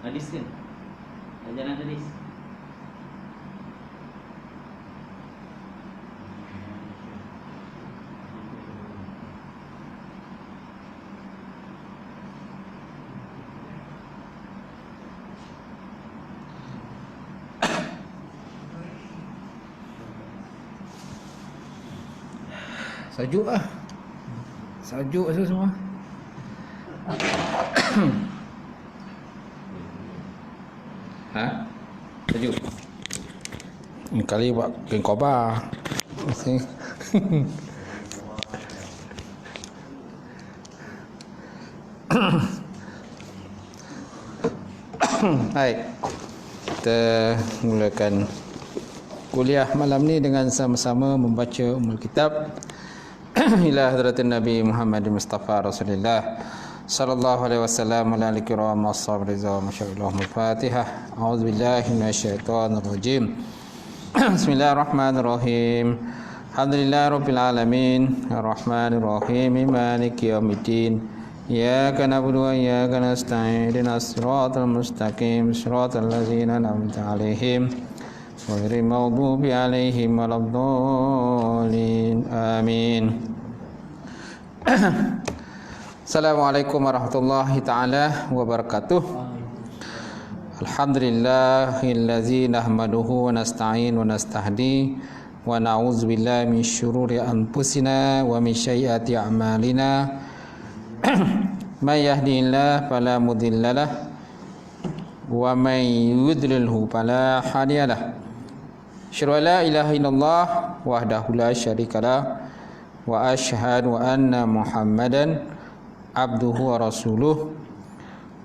Hadis kan? Ajaran hadis. Sajuk lah. Sajuk tu semua. Ha? Sajuk. Kali buat kengkobar. Baik. Kita mulakan kuliah malam ni dengan sama-sama membaca Ummul Kitab ila hadratin Nabi Muhammad Mustafa Rasulullah sallallahu alaihi wasallam ala al-kiram was-sahabah ridha wa masyaallah. Al-Fatihah. A'udzubillahi minasyaitonir rajim. Bismillahirrahmanirrahim. Alhamdulillahirabbil alamin, arrahmanir rahim, maliki yaumiddin. Iyyaka na'budu wa iyyaka nasta'in. Ihdinas siratal mustaqim, siratal ladzina an'amta 'alaihim ghairil maghdubi 'alaihim waladdallin. Amin. Assalamualaikum warahmatullahi taala wabarakatuh. Alhamdulillahillazi nahmaduhu wa nasta'in wa nastahdi wa na'udzu billahi min syururi anfusina wa min sayyiati a'malina. May yahdihillahu fala mudhillalah wa may yudlilhu fala hadiyalah. Asyhadu an la ilaha illallah wahdahu la syarikalah wa asyhadu anna Muhammadan abduhu wa rasuluh.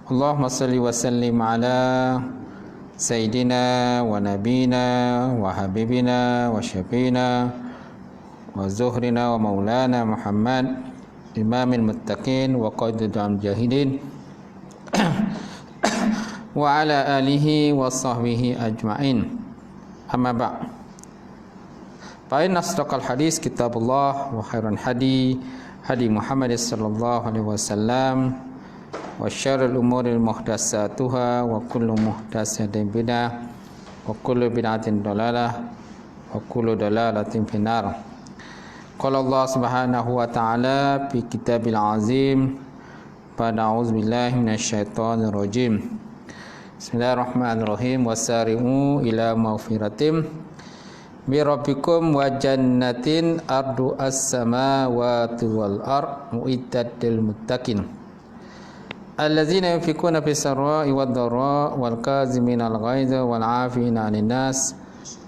Allahumma salli wa sallim ala sayyidina wa nabina wa habibina wa syafiina wa zuhrina wa maulana Muhammad imamil muttaqin wa qaidul mujahidin wa ala alihi wa sahbihi ajma'in. Amma ba'. Fa inna asdaqal hadis kitabullah wa khairan hadi Muhammad sallallahu alaihi wasallam wa syarrul umuri muhdatsatuha wa kullu muhdatsatin bid'ah wa kullu bid'atin dalalah wa kullu dalalatin finnar. Qala Allah Subhanahu wa ta'ala fi kitabil azim. A'udzu billahi minasyaitonir rajim. Bismillahirrahmanirrahim. Wasari'u ila maghfiratim bi rabbikum wa jannatin ardu as-samawati wal ard mu'iddat lil muttaqin allazina yunfikuna fis sarra'i wad dharra'i wal kazimina al ghaidha wal 'afina 'anil nas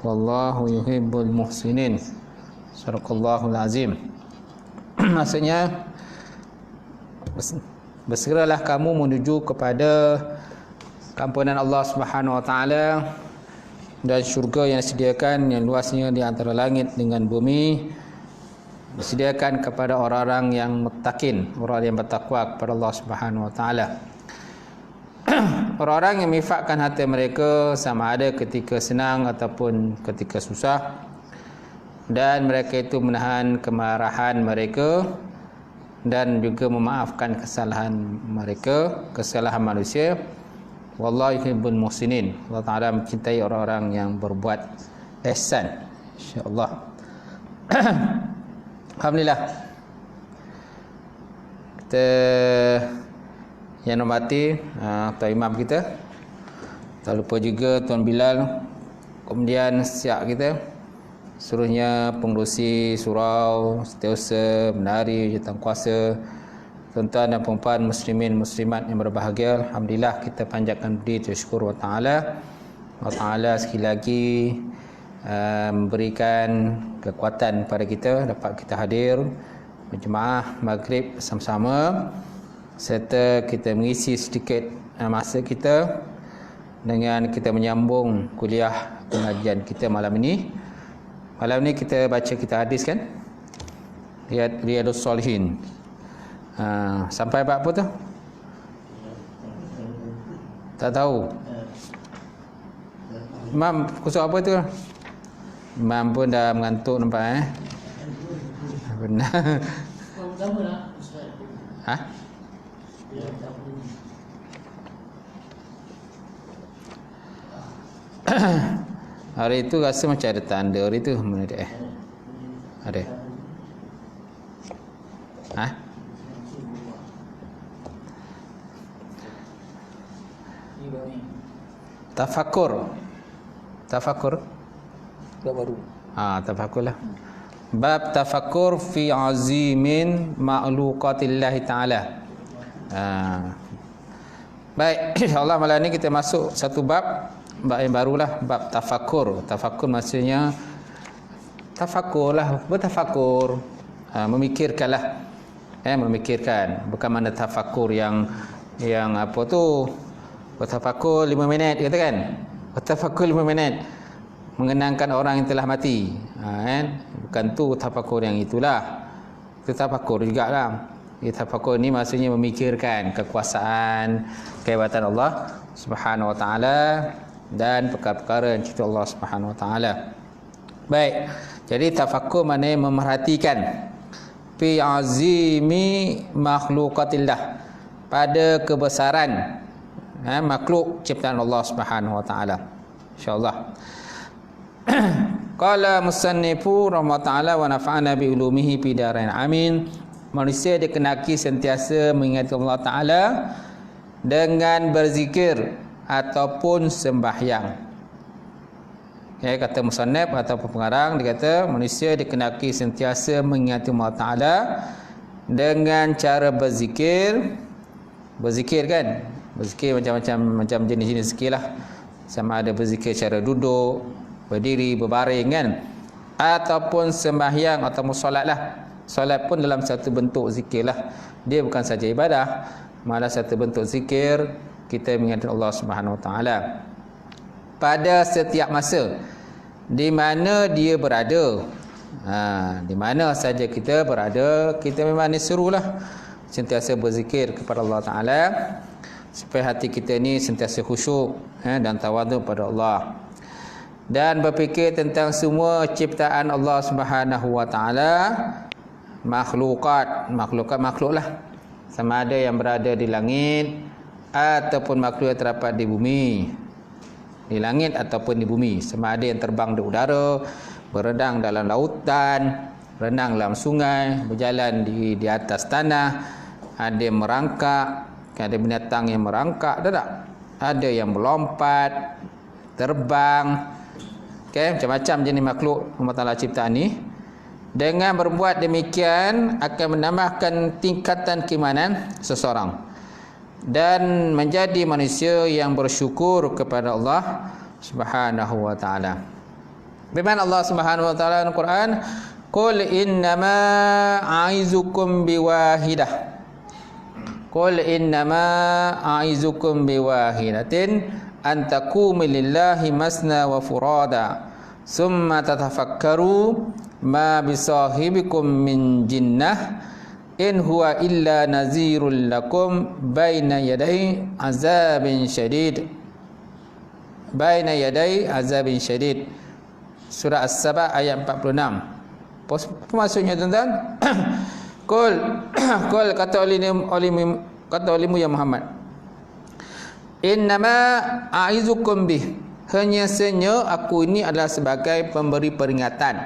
wallahu yuhibbul muhsinin. Sadaqallahul azim. Maksudnya, bersegeralah kamu menuju kepada keampunan Allah Subhanahu wa taala dan syurga yang disediakan yang luasnya di antara langit dengan bumi, disediakan kepada orang-orang yang muttaqin, orang yang bertakwa kepada Allah Subhanahu wa taala. Orang-orang yang menginfakkan harta mereka sama ada ketika senang ataupun ketika susah, dan mereka itu menahan kemarahan mereka dan juga memaafkan kesalahan mereka, kesalahan manusia. Wallahu yuhibbul muhsinin. Allah Taala mencintai orang-orang yang berbuat ihsan. Insya-Allah. Alhamdulillah. Kita yang hormati Tuan Imam kita. Tak lupa juga Tuan Bilal, kemudian siap kita, seluruhnya pengerusi surau, setiausaha, menari, jurukuasa, tuan-tuan dan puan-puan muslimin muslimat yang berbahagia. Alhamdulillah, kita panjatkan budi syukur wa ta'ala. Allah Ta'ala sekali lagi memberikan kekuatan pada kita dapat kita hadir berjemaah maghrib bersama-sama, serta kita mengisi sedikit masa kita dengan kita menyambung kuliah pengajian kita malam ini. Malam ni kita baca kita hadis kan, Riyadus Salihin. Sampai bab apa tu? Tak tahu. Imam kusuk apa tu? Imam pun dah mengantuk nampak Benar. Ha? Hari itu rasa macam ada tanda hari tu mana dia? Ada. Ha? Tafakur. Tafakur. baru. Tafakur lah. Bab tafakur fi azimin ma'luqatillah ta'ala. Baik, insyaAllah malam ni kita masuk satu bab yang barulah, bab tafakur. Tafakur maksudnya tafakur lah, bertafakur, memikirkanlah, memikirkan. Bukan mana tafakur yang apa tu, bertafakur 5 minit kata kan, bertafakur 5 minit mengenangkan orang yang telah mati, kan? Bukan tu tafakur yang itulah. Itu tafakur jugalah. Tafakur ni maksudnya memikirkan kekuasaan, kehebatan Allah Subhanahu wa taala dan perkara-perkara yang cerita Allah Subhanahu wa taala. Baik. Jadi tafakur maknanya memerhatikan fi azimi makhluqatillah, pada kebesaran makhluk ciptaan Allah Subhanahu wa taala. Insyaallah. Qala musannifu rahimahullah taala wa nafa'ana bi ulumihi fi darain amin. Manusia dikenaki sentiasa mengingat Allah taala dengan berzikir ataupun sembahyang. Kata musannif ataupun pengarang, dia kata manusia dikenaki sentiasa mengingat Allah taala dengan cara berzikir. Berzikir kan? Berzikir macam jenis-jenis zikir lah. Sama ada berzikir cara duduk, berdiri, berbaring kan, ataupun sembahyang atau solat lah. Solat pun dalam satu bentuk zikir lah. Dia bukan saja ibadah, malah satu bentuk zikir. Kita mengingat Allah Subhanahu wa taala pada setiap masa di mana dia berada. Di mana saja kita berada, kita memang disuruhlah sentiasa berzikir kepada Allah taala supaya hati kita ni sentiasa khusyuk dan tawaduk pada Allah, dan berfikir tentang semua ciptaan Allah Subhanahu wa taala, makhluk lah, sama ada yang berada di langit ataupun makhluk yang terdapat di bumi, di langit ataupun di bumi, sama ada yang terbang di udara, berenang dalam lautan, renang dalam sungai, berjalan di atas tanah, ada yang merangkak, ada binatang yang merangkak, ada yang melompat, terbang, macam-macam jenis makhluk Allah Taala ciptaan ni. Dengan berbuat demikian akan menambahkan tingkatan keimanan seseorang dan menjadi manusia yang bersyukur kepada Allah Subhanahu wa taala. Firman Allah Subhanahu wa taala dalam Al-Quran, "Qul innama a'izukum biwahidah." Qul innama a'izukum biwahidatin an taqumu lillahi masna wa furada summa tatafakkaru ma bisahibikum min jinnah in huwa illa nazirul lakum baina yaday azabin syadid. Surah As-Saba ayat 46. Apa maksudnya tuan-tuan? Qul kata olehmu ya Muhammad, innama a'izukum bih, hanya saja aku ini adalah sebagai pemberi peringatan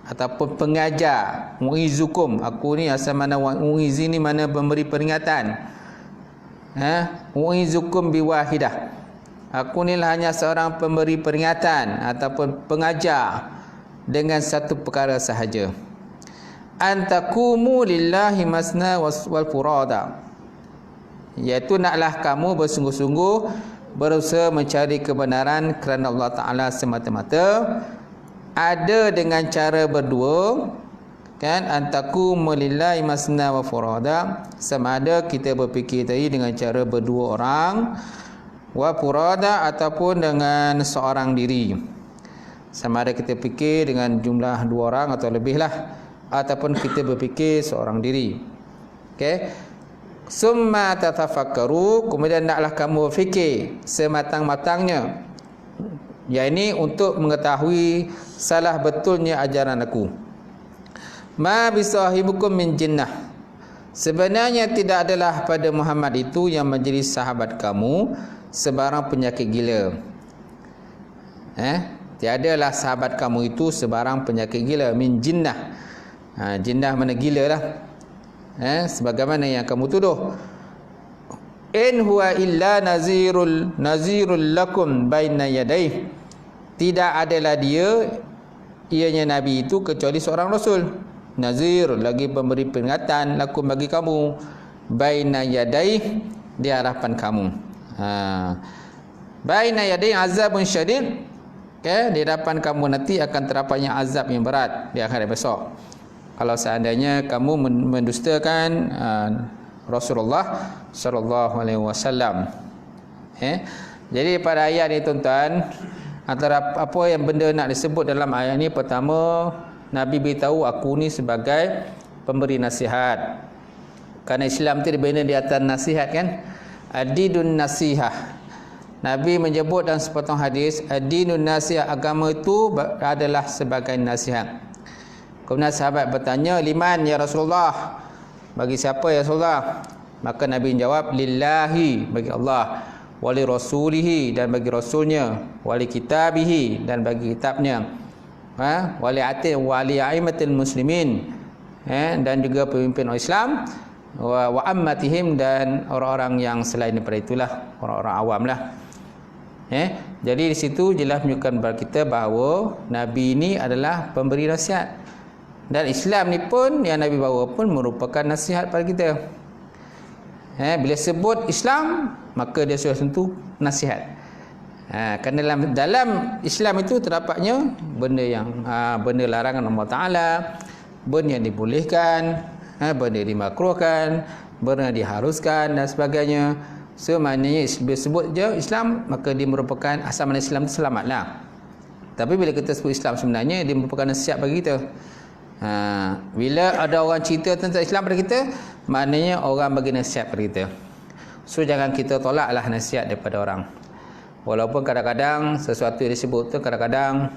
ataupun pengajar. Mu'izukum, aku ni asal mana mu'izi ni, mana pemberi peringatan. Mu'izukum biwahidah, aku ni lah hanya seorang pemberi peringatan ataupun pengajar dengan satu perkara sahaja. Antakumu lillahi masna wal furada, iaitu naklah kamu bersungguh-sungguh berusaha mencari kebenaran kerana Allah Ta'ala semata-mata, ada dengan cara berdua kan. Antakumu lillahi masna wa furada, sama ada kita berfikir tadi dengan cara berdua orang, wa furada ataupun dengan seorang diri, sama ada kita fikir dengan jumlah 2 orang atau lebih lah, ataupun kita berfikir seorang diri. Summa tatafakkaru, kemudian naklah kamu berfikir sematang-matangnya, yakni untuk mengetahui salah betulnya ajaran aku. Ma bisahibukum min jinnah, sebenarnya tidak adalah pada Muhammad itu yang menjadi sahabat kamu sebarang penyakit gila. Tiadalah sahabat kamu itu sebarang penyakit gila min jinnah. Jinnah mana gila lah. Sebagaimana yang kamu tuduh. In huwa illa nazirul lakum baina yadayh. Tidak adalah dia, ianya Nabi itu, kecuali seorang Rasul. Nazir, lagi pemberi peringatan, lakum bagi kamu, baina yadayh, di hadapan kamu. Baina yadayh azabun syadid. Di hadapan kamu nanti akan terdapatnya azab yang berat di akhirat besok. Kalau seandainya kamu mendustakan Rasulullah sallallahu alaihi wasallam. Jadi pada ayat ni tuan-tuan, antara apa yang benda nak disebut dalam ayat ni, pertama, Nabi beritahu aku ni sebagai pemberi nasihat. Kerana Islam tu dibina di atas nasihat kan. Ad-dinun nasihah. Nabi menyebut dalam sepotong hadis, ad-dinun nasihah, agama itu adalah sebagai nasihat. Kemudian sahabat bertanya, liman ya Rasulullah? Bagi siapa ya Rasulullah? Maka Nabi jawab, lillahi, bagi Allah, wali rasulihi, dan bagi rasulnya, wali kitabihi, dan bagi kitabnya, wali aimatil muslimin, dan juga pemimpin Islam, wa ammatihim, dan orang-orang yang selain daripada itulah, orang-orang awam lah. Jadi di situ jelas menunjukkan kepada kita bahawa Nabi ini adalah pemberi nasihat. Dan Islam ni pun, yang Nabi bawa pun merupakan nasihat pada kita. Bila sebut Islam, maka dia sudah tentu nasihat. Kerana dalam Islam itu terdapatnya benda yang benda larangan Allah Ta'ala, benda yang dibolehkan, benda yang dimakruhkan, benda yang diharuskan dan sebagainya. So maknanya bila sebut je Islam, maka dia merupakan asal mana Islam itu selamatlah. Tapi bila kita sebut Islam sebenarnya, dia merupakan nasihat bagi kita. Bila ada orang cerita tentang Islam pada kita, maknanya orang bagi nasihat pada kita. So jangan kita tolaklah nasihat daripada orang. Walaupun kadang-kadang sesuatu yang disebut tu kadang-kadang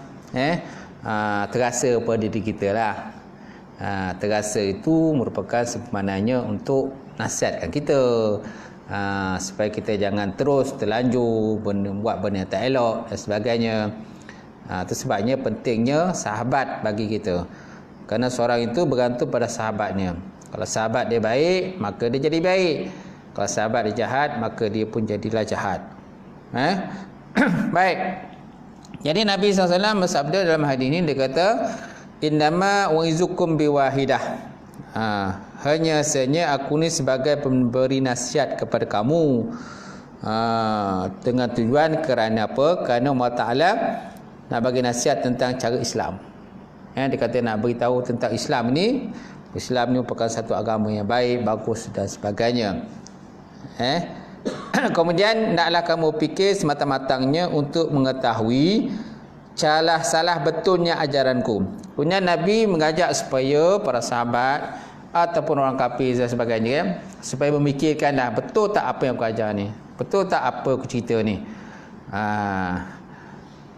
terasa pada diri kita lah. Terasa itu merupakan sebenarnya untuk nasihatkan kita, supaya kita jangan terus terlanjur buat benda yang tak elok dan sebagainya. Itu sebabnya pentingnya sahabat bagi kita. Kerana seorang itu bergantung pada sahabatnya. Kalau sahabat dia baik, maka dia jadi baik. Kalau sahabat dia jahat, maka dia pun jadilah jahat. Baik. Jadi Nabi SAW bersabda dalam hadis ini, dia kata, innama u'izukum biwahidah. Hanya sahaja aku ni sebagai pemberi nasihat kepada kamu. Dengan tujuan kerana apa? Kerana Allah Ta'ala nak bagi nasihat tentang cara Islam. Dia kata nak beritahu tentang Islam ni. Islam ni merupakan satu agama yang baik, bagus dan sebagainya. Kemudian naklah kamu fikir semata-matanya untuk mengetahui salah betulnya ajaranku. Punya Nabi mengajak supaya para sahabat ataupun orang kafir dan sebagainya, supaya memikirkanlah betul tak apa yang aku ajar ni, betul tak apa aku cerita ni.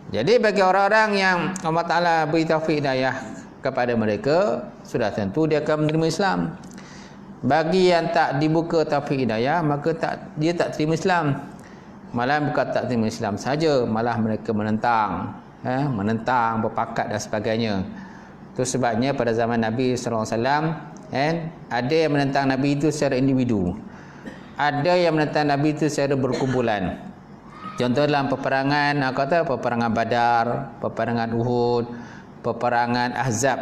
Jadi bagi orang-orang yang Allah Ta'ala beri taufik hidayah kepada mereka, sudah tentu dia akan menerima Islam. Bagi yang tak dibuka taufik hidayah, maka dia tak terima Islam. Malah bukan tak terima Islam saja, malah mereka menentang, berpakat dan sebagainya. Itu sebabnya pada zaman Nabi SAW, ada yang menentang Nabi itu secara individu, ada yang menentang Nabi itu secara berkumpulan. Contoh dalam peperangan, peperangan Badar, peperangan Uhud, peperangan Ahzab.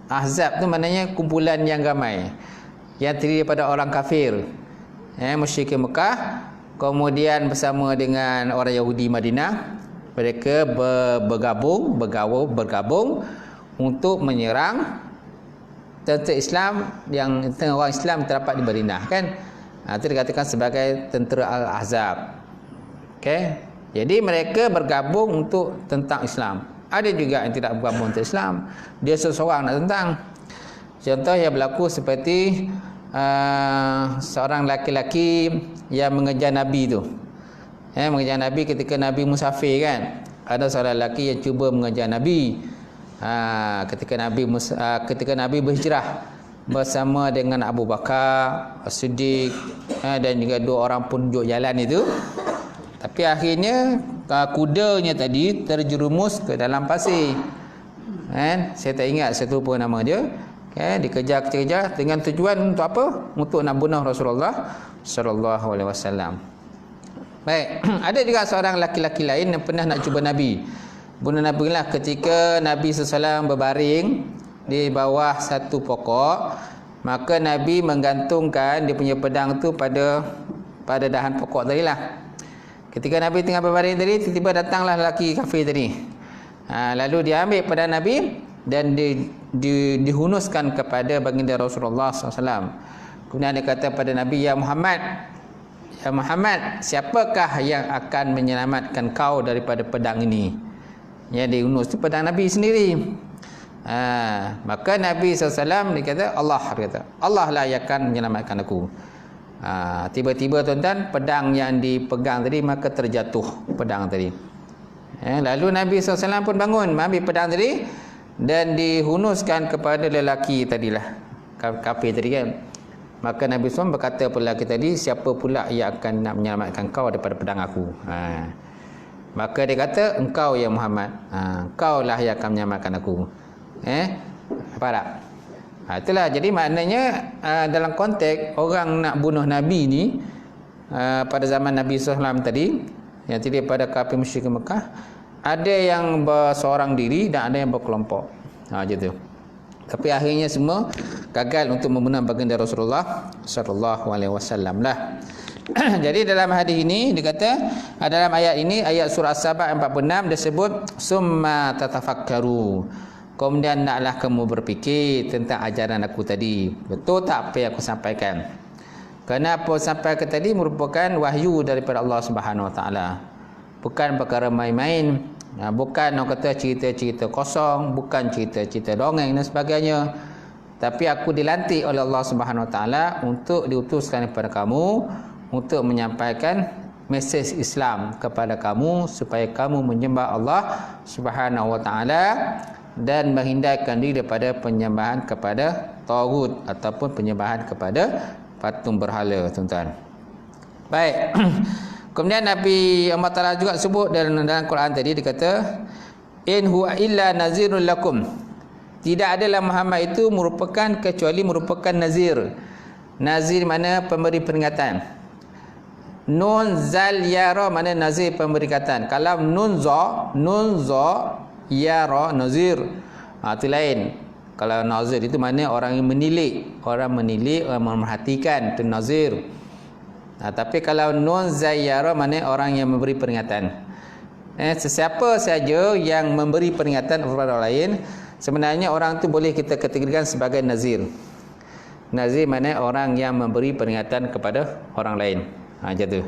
Ahzab tu maknanya kumpulan yang ramai, yang terdiri daripada orang kafir, musyrikin Mekah, kemudian bersama dengan orang Yahudi Madinah. Mereka bergabung untuk menyerang tentera Islam yang orang Islam terdapat di Madinah, kan? Itu dikatakan sebagai tentera Al-Ahzab. Jadi mereka bergabung untuk tentang Islam. Ada juga yang tidak bergabung untuk Islam, dia seseorang nak tentang. Contoh yang berlaku seperti seorang laki-laki yang mengejar Nabi tu. Mengejar Nabi ketika Nabi musafir, kan? Ada seorang lelaki yang cuba mengejar Nabi. Ketika Nabi berhijrah bersama dengan Abu Bakar As-Siddiq, dan juga dua orang penunjuk jalan itu. Tapi akhirnya kudanya tadi terjerumus ke dalam pasir. Kan? Saya tak ingat, saya lupa nama dia. Kan? Dikejar-kejar dengan tujuan untuk apa? Untuk nak bunuh Rasulullah sallallahu alaihi wasallam. Baik, ada juga seorang laki-laki lain yang pernah nak cuba Nabi. Bunuh Nabi lah ketika Nabi SAW berbaring di bawah satu pokok, maka Nabi menggantungkan dia punya pedang tu pada dahan pokok tadi lah. Ketika Nabi tengah berbaring tadi, tiba-tiba datanglah lelaki kafir tadi. Lalu dia ambil pedang Nabi dan dihunuskan kepada baginda Rasulullah SAW. Kemudian dia kata pada Nabi, Ya Muhammad, siapakah yang akan menyelamatkan kau daripada pedang ini? Yang dihunus itu pedang Nabi sendiri. Maka Nabi SAW dia kata, Allah lah yang akan menyelamatkan aku. Tiba-tiba tuan-tuan, pedang yang dipegang tadi maka terjatuh pedang tadi. Lalu Nabi SAW pun bangun, ambil pedang tadi dan dihunuskan kepada lelaki tadilah, kafir tadi kan. Maka Nabi SAW berkata kepada lelaki tadi, siapa pula yang akan nak menyelamatkan kau daripada pedang aku? Maka dia kata, engkau ya Muhammad, engkau lah yang akan menyelamatkan aku. Apa tak? Itulah, jadi maknanya dalam konteks orang nak bunuh Nabi ni pada zaman Nabi SAW tadi, yang tadi pada kafir musyrik Mekah, ada yang berseorang diri dan ada yang berkelompok. Macam tu. Tapi akhirnya semua gagal untuk membunuh baginda Rasulullah sallallahu alaihi wasallam lah. Jadi dalam hadis ini dikata, dalam ayat ini, ayat surah As-Saba 46 disebut summa tatafakkaru. Kemudian naklah kamu berfikir tentang ajaran aku tadi. Betul tak apa yang aku sampaikan? Kerana apa sampai ke tadi merupakan wahyu daripada Allah Subhanahu Wa Taala. Bukan perkara main-main. Bukan orang kata cerita-cerita kosong, bukan cerita-cerita dongeng dan sebagainya. Tapi aku dilantik oleh Allah Subhanahu Wa Taala untuk diutuskan kepada kamu untuk menyampaikan mesej Islam kepada kamu supaya kamu menyembah Allah Subhanahu Wa Taala dan menghindarkan diri daripada penyembahan kepada taghut ataupun penyembahan kepada patung berhala, tuan-tuan. Baik. Kemudian Nabi Allah Ta'ala juga sebut dalam Quran tadi, dia kata, in huwa illa nazirul lakum. Tidak adalah Muhammad itu kecuali merupakan nazir. Nazir mana pemberi peringatan. Nun zal yara mana nazir pemberi peringatan. Kalau nun za yara nazir. Itu lain. Kalau nazir itu mana orang yang menilik, orang memerhatikan, itu nazir. Tapi kalau nun zayyara mana orang yang memberi peringatan. Sesiapa saja yang memberi peringatan kepada orang lain, sebenarnya orang tu boleh kita kategorikan sebagai nazir. Nazir mana orang yang memberi peringatan kepada orang lain. Macam tu.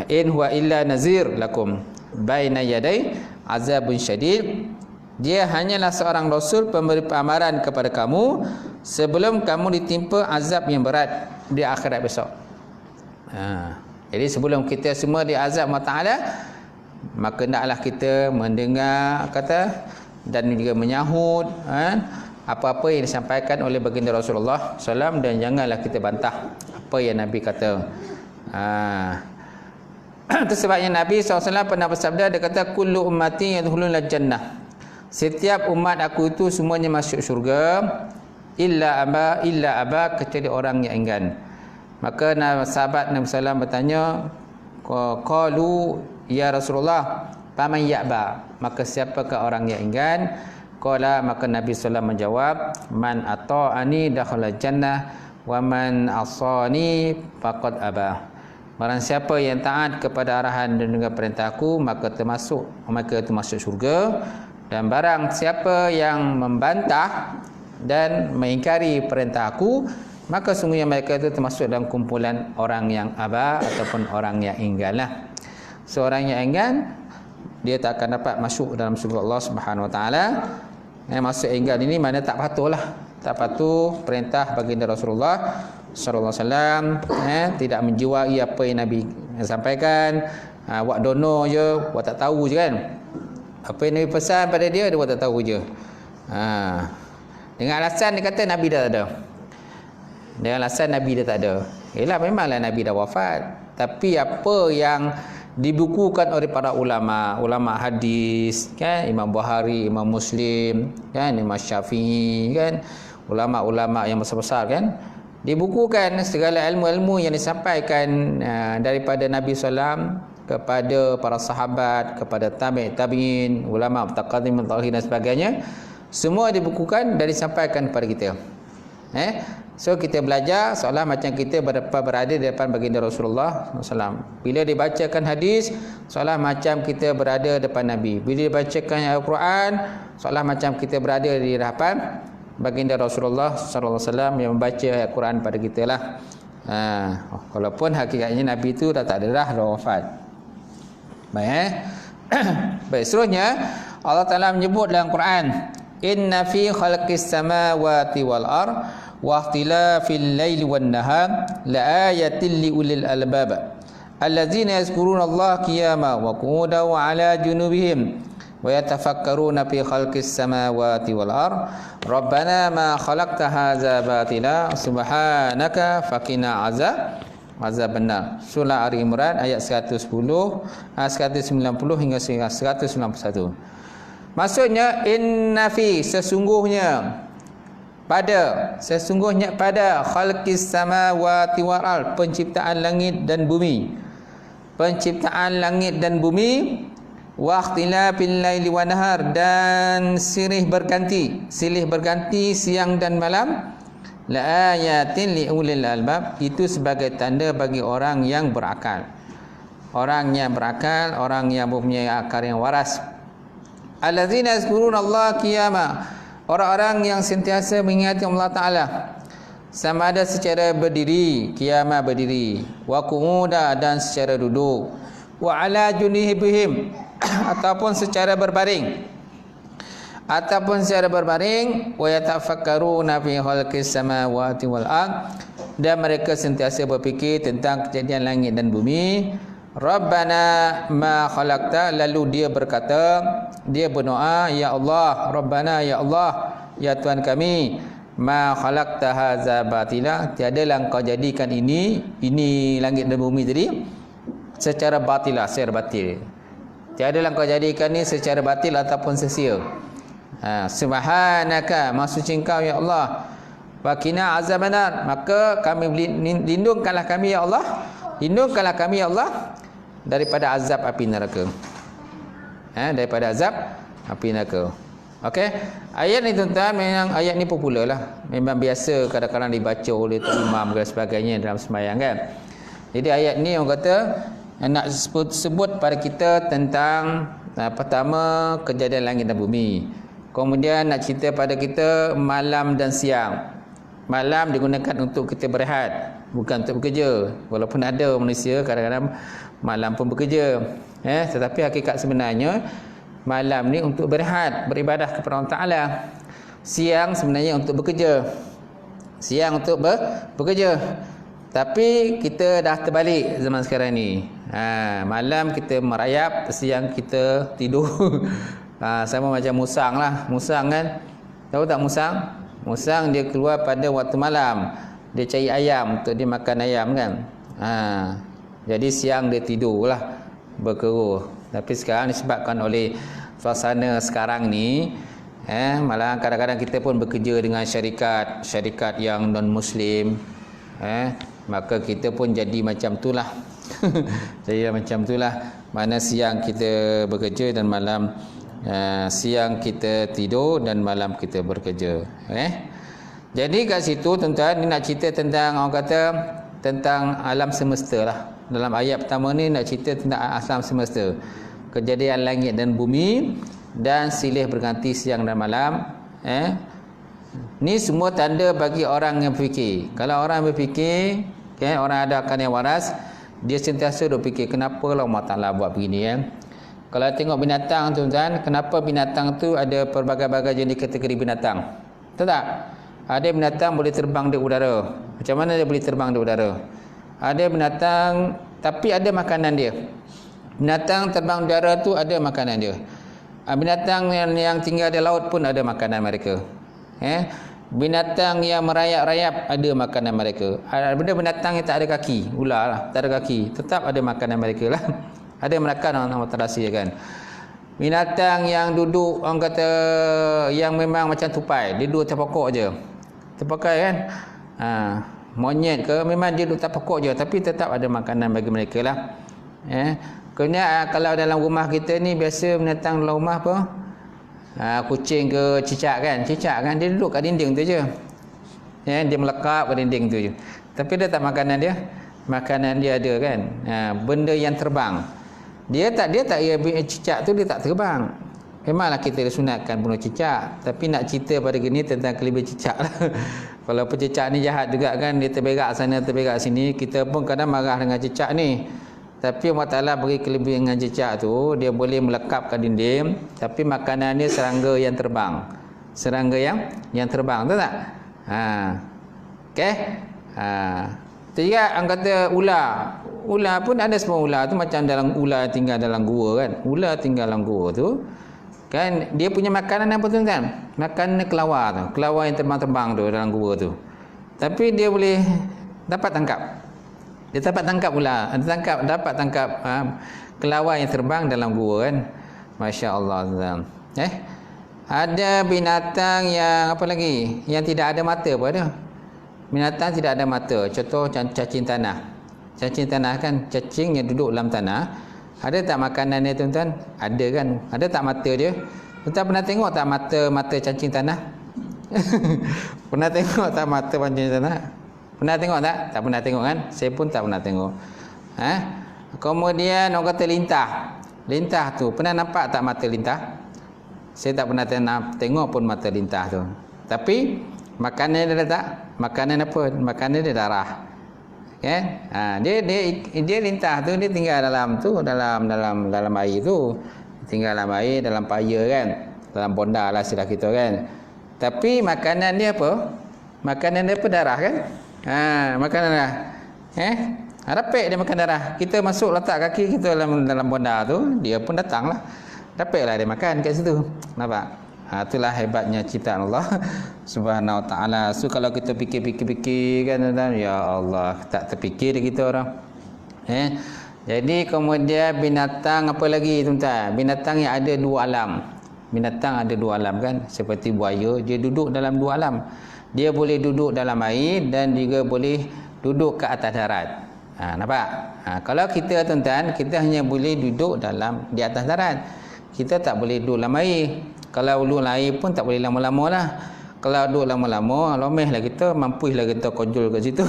In huwa illa nazir lakum baina yaday azabun syadid. Dia hanyalah seorang rasul pemberi amaran kepada kamu sebelum kamu ditimpa azab yang berat di akhirat besok. Jadi sebelum kita semua diazab Allah Ta'ala, maka hendaklah kita mendengar kata dan juga menyahut apa-apa yang disampaikan oleh baginda Rasulullah SAW, dan janganlah kita bantah apa yang Nabi kata. Itu sebabnya Nabi SAW pernah bersabda, dia kata kullu ummati yadkhuluna jannah. Setiap umat aku itu semuanya masuk syurga illa aba kecuali orang yang enggan. Maka sahabat Nabi SAW bertanya, qalu ya Rasulullah faman ya'ba, maka siapakah orang yang enggan? Qala, maka Nabi SAW menjawab, man ata'ani dakhala jannah wa man asani faqad aba. Barang siapa yang taat kepada arahan dan juga perintahku, maka itu masuk syurga. Dan barang siapa yang membantah dan mengingkari perintah aku, maka sungguhnya mereka itu termasuk dalam kumpulan orang yang aba ataupun orang yang enggan lah. Seorang yang enggan, dia tak akan dapat masuk dalam surga Allah Subhanahu Wa Taala. Masuk enggan ini mana tak patuh lah, tak patuh perintah baginda Rasulullah sallallahu alaihi wasallam, tidak menjiwai apa yang Nabi sampaikan, buat dono je, buat tak tahu je kan. Apa yang Nabi pesan pada dia buat tak tahu je. Dengan alasan dia kata Nabi dah tak ada. Dengan alasan Nabi dah tak ada. Memanglah Nabi dah wafat. Tapi apa yang dibukukan oleh para ulama hadis, kan, Imam Bukhari, Imam Muslim, kan, Imam Syafi'i, kan, ulama-ulama yang besar-besar, kan, dibukukan segala ilmu-ilmu yang disampaikan daripada Nabi SAW kepada para sahabat, kepada tabi'in, ulama mutaqaddim, mutaakhirin dan sebagainya, semua dibukukan dan disampaikan kepada kita. So kita belajar seolah macam kita berada di depan baginda Rasulullah SAW. Bila dibacakan hadis, seolah macam kita berada depan Nabi. Bila dibacakan Al-Quran, seolah macam kita berada di hadapan baginda Rasulullah SAW yang membaca Al-Quran pada kita lah. Walaupun hakikatnya Nabi itu dah tak ada dah wafat. Baik, baik, seterusnya Allah Ta'ala menyebut dalam Quran, inna fi khalqis samawati wal ard wa ikhtilafil laili wan nahar la ayatin li ulil albab allazina yazkuruna Allah qiyama wa qu'udan wa ala junubihim wa yatafakkaruna fi khalqis samawati wal ard rabbana ma khalaqta hadza batila subhanaka faqina azab benar. Surah Ali Imran ayat 110, 190 hingga 191. Maksudnya inna fi sesungguhnya pada khalqis samawati wal ard, penciptaan langit dan bumi, wa ikhtilafil laili wan nahar, dan silih berganti siang dan malam, la ayatin li ulil albab, itu sebagai tanda bagi orang yang berakal, orang yang mempunyai akal yang waras. Allazina yazkuruna Allah qiyama, orang-orang yang sentiasa mengingati Allah Ta'ala, sama ada secara berdiri, qiyama berdiri, wa qu'uda, dan secara duduk, wa ala junihibihim, ataupun secara berbaring, wa yatafakkaruna fi khalqis samawati wal ard, dan mereka sentiasa berfikir tentang kejadian langit dan bumi. Rabbana ma khalaqta, lalu dia berdoa, ya Allah, Rabbana, ya Allah, ya Tuhan kami, ma khalaqta hadza batila, tiadalah engkau jadikan ini langit dan bumi tadi secara batil. Tiadalah engkau jadikan ini secara batil ataupun sia-sia. Subhanaka, maha suci engkau ya Allah, wa qina azabannar, maka kami lindungkanlah kami ya Allah, daripada azab api neraka. Daripada azab api neraka. Okey, ayat ni tuan-tuan, memang ayat ni popular lah, memang biasa kadang-kadang dibaca oleh imam dan sebagainya dalam sembahyang, kan. Jadi ayat ni orang kata nak sebut pada kita tentang pertama kejadian langit dan bumi. Kemudian nak cerita pada kita malam dan siang. Malam digunakan untuk kita berehat, bukan untuk bekerja. Walaupun ada manusia kadang-kadang malam pun bekerja, tetapi hakikat sebenarnya malam ni untuk berehat, beribadah kepada Allah Ta'ala. Siang sebenarnya untuk bekerja. Tapi kita dah terbalik zaman sekarang ni. Malam kita merayap, siang kita tidur. Sama macam musang lah. Musang kan, tahu tak musang? Musang dia keluar pada waktu malam, dia cari ayam untuk dia makan ayam, kan. Jadi siang dia tidur lah, berkeruh. Tapi sekarang disebabkan oleh suasana sekarang ni, malah kadang-kadang kita pun bekerja dengan syarikat yang non-Muslim, maka kita pun jadi macam itulah. Mana siang kita bekerja dan malam, siang kita tidur dan malam kita bekerja. Jadi kat situ tuan-tuan, ni nak cerita tentang, orang kata tentang alam semesta lah. Dalam ayat pertama ni nak cerita tentang alam semesta, kejadian langit dan bumi, dan silih berganti siang dan malam. Ni semua tanda bagi orang yang berfikir. Kalau orang berfikir, orang ada akal yang waras, dia sentiasa berfikir, kenapa lah Allah Ta'ala buat begini, Kalau tengok binatang tuan-tuan, kenapa binatang tu ada pelbagai-bagai jenis kategori binatang? Tahu tak? Ada binatang boleh terbang di udara. Macam mana dia boleh terbang di udara? Ada binatang tapi ada makanan dia. Binatang terbang di udara tu ada makanan dia. Binatang yang tinggal di laut pun ada makanan mereka. Binatang yang merayap-rayap ada makanan mereka. Ada binatang yang tak ada kaki, ular lah, tak ada kaki, tetap ada makanan mereka lah. Ada melakar orang Taala kan. Binatang yang duduk orang kata yang memang macam tupai, dia duduk atas pokok je. Terpakai kan? Monyet ke memang dia duduk atas pokok je, tapi tetap ada makanan bagi mereka lah. Kemudian kalau dalam rumah kita ni biasa binatang dalam rumah apa? Kucing ke cicak kan dia duduk kat dinding tu je. Dia melekap kat dinding tu je. Tapi dia tak makanan dia. Makanan dia ada kan. Benda yang terbang. Dia tak cicak tu dia tak terbang. Memanglah kita disunatkan bunuh cicak, tapi nak cerita pada gini tentang kelebihan cicak lah. Kalau cicak ni jahat juga kan, dia terberak sana terberak sini, kita pun kadang marah dengan cicak ni. Tapi Allah Ta'ala beri kelebihan dengan cicak tu, dia boleh melekap kat dinding, tapi makanan dia serangga yang terbang. Serangga yang terbang, tahu tak? Okey. Tu juga orang kata ular. Ular pun ada semua ular tu macam dalam ular tinggal dalam gua kan. Ular tinggal dalam gua tu kan dia punya makanan apa tu kan? Makanan kelawar tu. Kelawar yang terbang-terbang tu dalam gua tu. Tapi dia boleh dapat tangkap. Dia dapat tangkap ular. Dapat tangkap kelawar yang terbang dalam gua kan. Masya-Allah. Ada binatang yang apa lagi? Yang tidak ada mata pun ada. Binatang tidak ada mata. Contoh cacing tanah. Cacing tanah kan cacing yang duduk dalam tanah. Ada tak makanan dia tuan-tuan? Ada kan? Ada tak mata dia? Tuan-tuan pernah tengok tak mata cacing tanah? Pernah tengok tak mata cacing tanah? Pernah tengok tak? Tak pernah tengok kan? Saya pun tak pernah tengok. Kemudian orang kata lintah. Lintah tu pernah nampak tak mata lintah? Saya tak pernah tengok pun mata lintah tu. Tapi makanan dia tak? Makanan apa? Makanan dia darah. Kan? Dia lintah tu dia tinggal dalam air tu. Tinggal dalam air, dalam paya kan. Dalam bonda lah istilah kita kan. Tapi makanan dia apa? Makanan dia apa? Darah kan? Makanan darah. Rapik dia makan darah. Kita masuk letak kaki kita dalam bonda tu, dia pun datanglah. Rapiklah dia makan kat situ. Nampak? Itulah hebatnya ciptaan Allah Subhanahu Wa Taala. So kalau kita fikir kan tuan-tuan, ya Allah, tak terfikir kita orang. Jadi kemudian binatang apa lagi tuan-tuan? Binatang yang ada dua alam. Binatang ada dua alam kan, seperti buaya, dia duduk dalam dua alam. Dia boleh duduk dalam air dan juga boleh duduk ke atas darat. Nampak? Kalau kita tuan-tuan, kita hanya boleh duduk di atas darat. Kita tak boleh duduk dalam air. Kalau duduk dalam air pun tak boleh lama-lama lah. Kalau duduk lama-lama, lomeh lah kita, mampus lah kita kojol kat situ.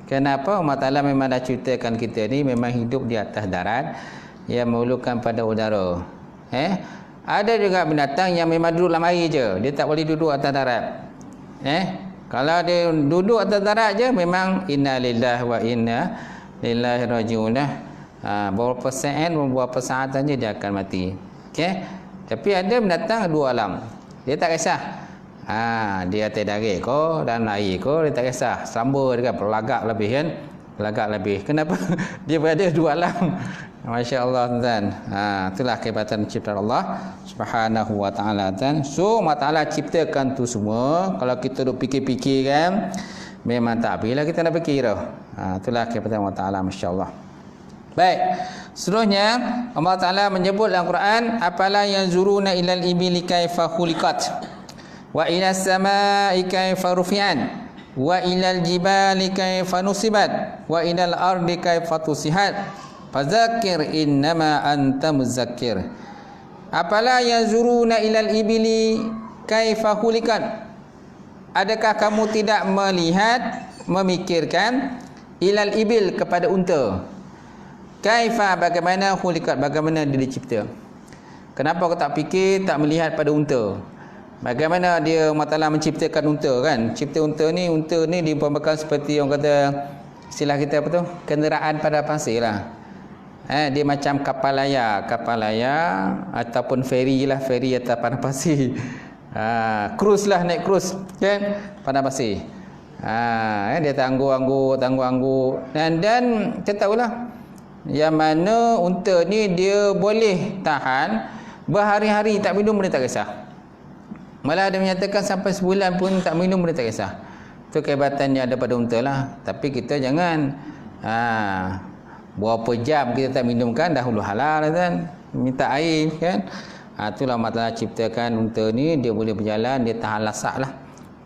Kenapa? Allah Ta'ala memang dah ceritakan kita ni memang hidup di atas darat yang memerlukan pada udara. Ada juga binatang yang memang duduk dalam air je, dia tak boleh duduk atas darat. Kalau dia duduk atas darat je, memang inna lillahi wa inna ilaihi raji'un. Beberapa saat saja dia akan mati. Tapi ada binatang dua alam, dia tak kisah. Dia atas darat ko dan air ko, dia tak kisah. Samba dia kan pelagak lebih kan. Pelagak lebih. Kenapa? Dia berada dua alam. Masya-Allah tuan. Itulah kehebatan ciptaan Allah Subhanahu Wa Taala tuan. So Allah Taala ciptakan tu semua. Kalau kita duk fikir-fikir kan, memang tak habislah kita nak fikir dah. Itulah kehebatan Allah Taala, masya-Allah. Baik. Seterusnya Allah Taala menyebut dalam Quran, apala yanzuruna ilal ibili kaifa khuliqat wa ilas samai kaifa rufi'an wa ilal jibali kaifa nusibat wa ilal ardi kaifa tusihat fadzakir innama anta muzakkir. Apala yanzuruna ilal ibili kaifa khuliqat, adakah kamu tidak melihat, memikirkan ilal ibil, kepada unta. Kaifa, bagaimana, khuliqat, bagaimana dia dicipta. Kenapa kau tak fikir, tak melihat pada unta? Bagaimana dia Allah Ta'ala menciptakan unta kan? Cipta unta ni diumpamakan seperti orang kata, istilah kita apa tu? Kenderaan pada pasir lah. Dia macam kapal layar ataupun feri lah, feri atas padang pasir. Cruise lah, naik cruise kan? Padang pasir. Dia tangguh-angguh dan kita tahulah yang mana unta ni dia boleh tahan berhari-hari tak minum, dia tak kisah. Malah ada menyatakan sampai sebulan pun tak minum, dia tak kisah. Itu kehebatan yang ada pada unta lah. Tapi kita jangan Berapa jam kita tak minumkan dah hulu halal kan. Minta air kan. Itulah Allah Ta'ala ciptakan unta ni, dia boleh berjalan, dia tahan lasak lah.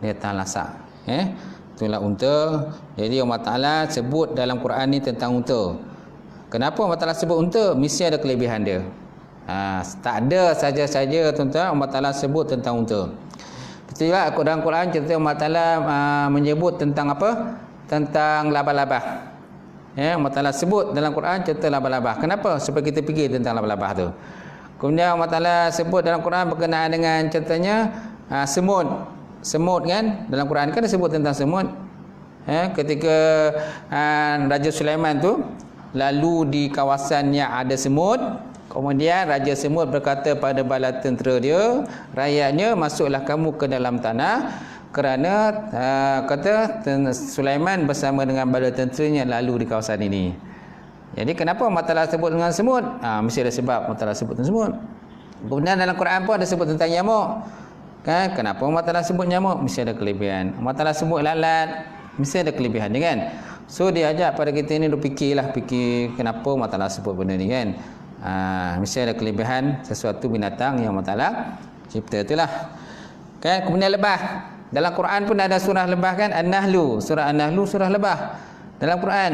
Dia tahan lasak. Itulah unta. Jadi Allah Ta'ala sebut dalam Quran ni tentang unta. Kenapa Allah Ta'ala sebut unta? Mesti ada kelebihan dia. Tak ada saja-saja tuan-tuan Allah Ta'ala sebut tentang unta. Betul juga dalam Quran cerita Allah Ta'ala menyebut tentang apa? Tentang labah-labah. Allah Ta'ala sebut dalam Quran cerita labah-labah. Kenapa? Supaya kita fikir tentang labah-labah tu. Kemudian Allah Ta'ala sebut dalam Quran berkenaan dengan ceritanya semut. Semut kan? Dalam Quran kan disebut tentang semut. Ketika Raja Sulaiman tu lalu di kawasan yang ada semut, kemudian Raja Semut berkata pada bala tentera dia, rakyatnya, masuklah kamu ke dalam tanah, kerana kata Sulaiman bersama dengan bala tenteranya lalu di kawasan ini. Jadi kenapa Allah Ta'ala sebut dengan semut? Mesti ada sebab Allah Ta'ala sebut tentang semut. Kemudian dalam Quran pun ada sebut tentang nyamuk. Kan? Kenapa Allah Ta'ala sebut nyamuk? Mesti ada kelebihan. Allah Ta'ala sebut lalat, mesti ada kelebihan dia kan. So dia ajak pada kita ni fikir kenapa Allah Ta'ala sebut benda ni kan. Mesti ada kelebihan sesuatu binatang yang Allah Ta'ala cipta itulah. Kan? Kemudian lebah. Dalam Quran pun ada surah lebah kan, An-Nahlu, surah An-Nahlu, surah lebah dalam Quran.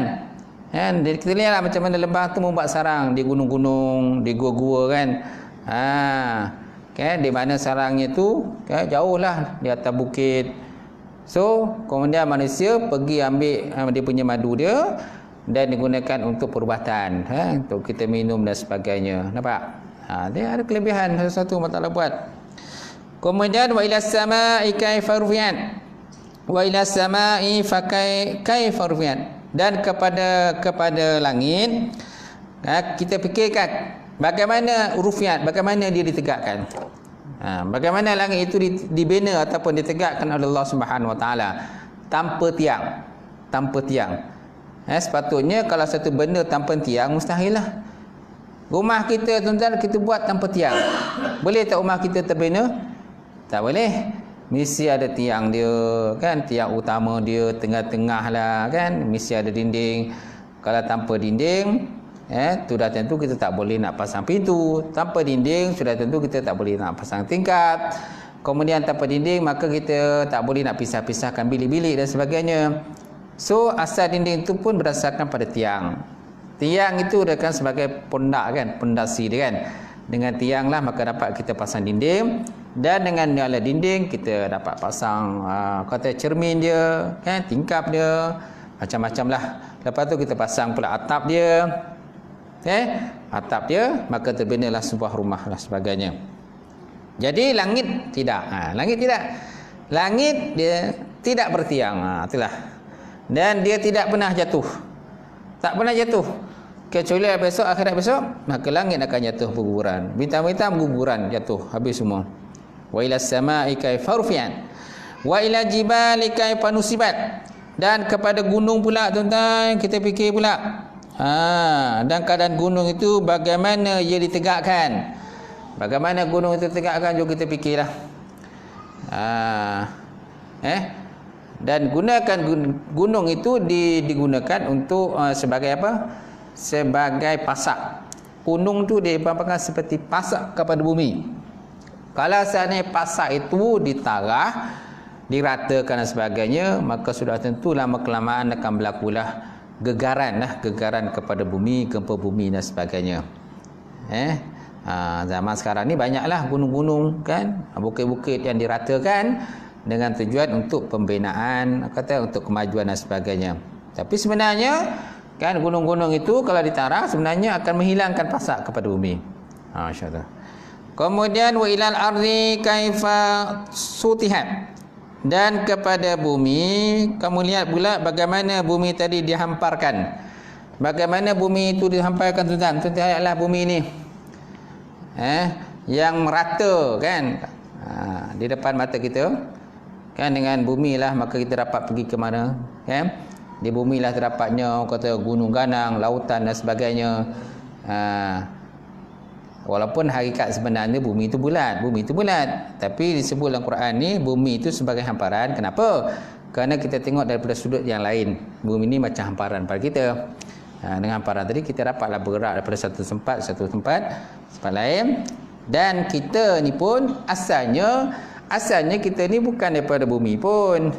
Kan? Kita lihatlah macam mana lebah tu membuat sarang di gunung-gunung, di gua-gua kan. Kan di mana sarangnya tu, kan jauh lah di atas bukit. So, kemudian manusia pergi ambil dia punya madu dia dan digunakan untuk perubatan, untuk kita minum dan sebagainya. Nampak? Dia ada kelebihan sesuatu Allah Ta'ala buat. Kemudian wa ila samai kaifa rufi'at. Wa ila samai fa kaifa rufi'at. Dan kepada langit, kita fikirkan bagaimana rufi'at, bagaimana dia ditegakkan. Bagaimana langit itu dibina ataupun ditegakkan oleh Allah Subhanahu Wa Taala tanpa tiang. Tanpa tiang. Sepatutnya kalau satu benda tanpa tiang mustahil lah. Rumah kita tuan-tuan kita buat tanpa tiang. Boleh tak rumah kita terbina? Tak boleh. Mesti ada tiang dia kan, tiang utama dia tengah-tengah lah kan, mesti ada dinding. Kalau tanpa dinding, sudah tentu kita tak boleh nak pasang pintu. Tanpa dinding sudah tentu kita tak boleh nak pasang tingkap. Kemudian tanpa dinding maka kita tak boleh nak pisah-pisahkan bilik-bilik dan sebagainya. So asal dinding itu pun berdasarkan pada tiang. Tiang itu dia kan sebagai pondak kan, pondasi dia kan. Dengan tiang lah maka dapat kita pasang dinding, dan dengan nyala dinding kita dapat pasang kata cermin dia kan, tingkap dia, macam-macam lah. Lepas tu kita pasang pula atap dia. Atap dia, maka terbinalah sebuah rumah lah sebagainya. Jadi langit tidak. Langit tidak. Langit dia tidak bertiang. Itulah. Dan dia tidak pernah jatuh. Tak pernah jatuh. Kecuali besok, akhirat besok, maka langit akan jatuh berguguran. Bintang-bintang berguguran, jatuh, habis semua. Wa ila samai kaifa rufi'at. Wa ila jibali kaifa nusibat. Dan kepada gunung pula tuan-tuan, kita fikir pula. Dan keadaan gunung itu bagaimana ia ditegakkan. Bagaimana gunung itu ditegakkan juga kita fikirlah. Dan gunakan gunung itu digunakan untuk sebagai apa? Sebagai pasak. Gunung tu dipampangkan seperti pasak kepada bumi. Kalau seandainya pasak itu ditarah, diratakan dan sebagainya, maka sudah tentu lama-kelamaan akan berlakulah gegaran kepada bumi, gempa bumi dan sebagainya. Zaman sekarang ni banyaklah gunung-gunung kan, bukit-bukit yang diratakan dengan tujuan untuk pembinaan, untuk kemajuan dan sebagainya. Tapi sebenarnya kan gunung-gunung itu kalau ditarah sebenarnya akan menghilangkan pasak kepada bumi. Masya-Allah. Kemudian wa ilal ardi kaifa sutihat. Dan kepada bumi, kamu lihat pula bagaimana bumi tadi dihamparkan. Bagaimana bumi itu dihamparkan tuan-tuan. Tuan-tuan lihatlah bumi ni. Yang merata kan. Di depan mata kita. Kan dengan bumi lah maka kita dapat pergi ke mana. Kan? Di bumi lah terdapatnya kata gunung ganang, lautan dan sebagainya. Walaupun hakikat sebenarnya bumi itu bulat, tapi disebut dalam Quran ni bumi itu sebagai hamparan. Kenapa? Kerana kita tengok daripada sudut yang lain, bumi ini macam hamparan pada kita. Dengan para tadi kita dapatlah bergerak daripada satu tempat lain. Dan kita ni pun asalnya kita ni bukan daripada bumi pun.